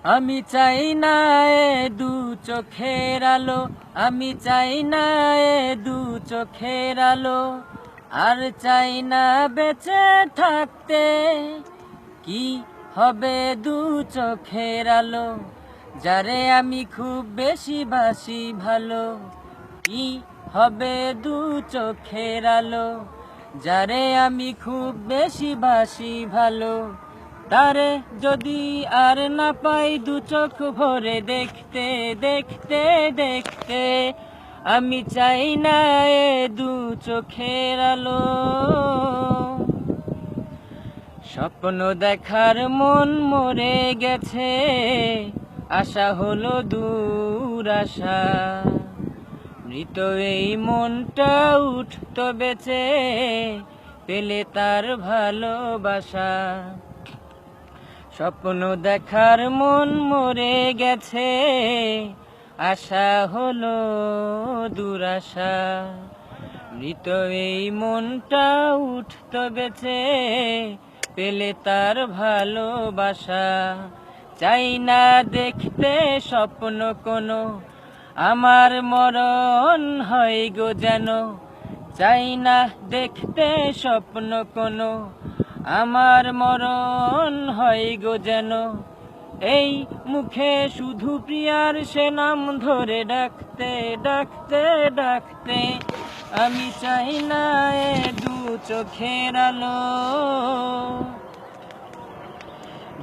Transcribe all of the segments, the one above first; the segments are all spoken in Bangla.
আমি চাই না এ দু চোখের আলো, আমি চাই না এ দু চোখের আলো, আর চাই না বেঁচে থাকতে। কি হবে দু চোখের আলো, যারে আমি খুব বেশি বাসি ভালো। কি হবে দু চোখের আলো, যারে আমি খুব বেশি বাসি ভালো। তারে যদি আর না পাই দু চোখ ভরে দেখতে দেখতে দেখতে, আমি চাই না এ দু চোখের আলো। স্বপ্ন দেখার মন মরে গেছে, আশা হলো দূর আশা। মৃত এই মনটা উঠতো বেঁচে, পেলে তার ভালোবাসা। স্বপ্ন দেখার মন মরে গেছে, আশা হলো দুরাশা। মৃত এই মনটা উঠতো বেঁচে, পেলে তার ভালোবাসা। চাই না দেখতে স্বপ্ন কোনো, আমার মরণ হয় গো যেন। চাই না দেখতে স্বপ্ন কোনো, আমার মরণ হয় গো যেন। এই মুখে শুধু প্রিয়ার সে নাম ধরে ডাকতে ডাকতে ডাকতে, আমি চাই না এ দু চোখের আলো।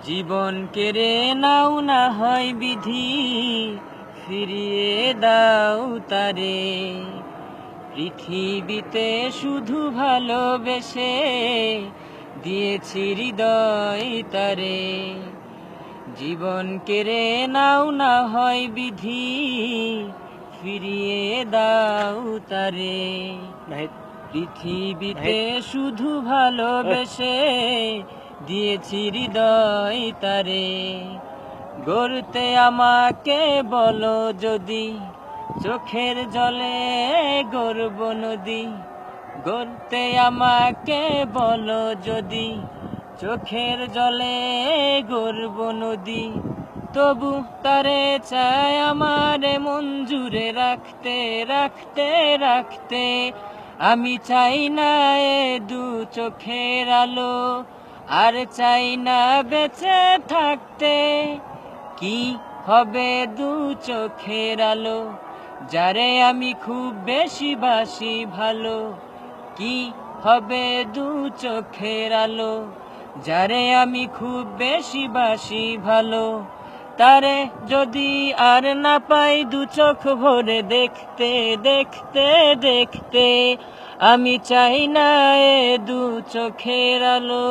জীবন কেড়ে নাও না হয় বিধি, ফিরিয়ে দাও তারে। পৃথিবীতে শুধু ভালোবেসে দিয়েছি হৃদয় তারে। জীবন কেড়ে নাও না হয় বিধি, ফিরিয়ে দাও তারে। পৃথিবীতে শুধু ভালোবেসে দিয়েছি হৃদয় তারে। গড়তে আমাকে বলো যদি, চোখের জলে গড়ব নদী। গড়তে আমাকে বলো যদি, চোখের জলে গড়ব নদী। তবু তারে চাই আমারে মন জুড়ে রাখতে রাখতে রাখতে, আমি চাই না এ দু চোখের আলো, আর চাই না বেঁচে থাকতে। কি হবে দু চোখের আলো, যারে আমি খুব বেশি বাসি ভালো। কি হবে দু চোখের আলো, যারে আমি খুব বেশি বাসি ভালো। তারে যদি আর না পাই দু চোখ ভরে দেখতে দেখতে দেখতে, আমি চাই না এ দু চোখের আলো।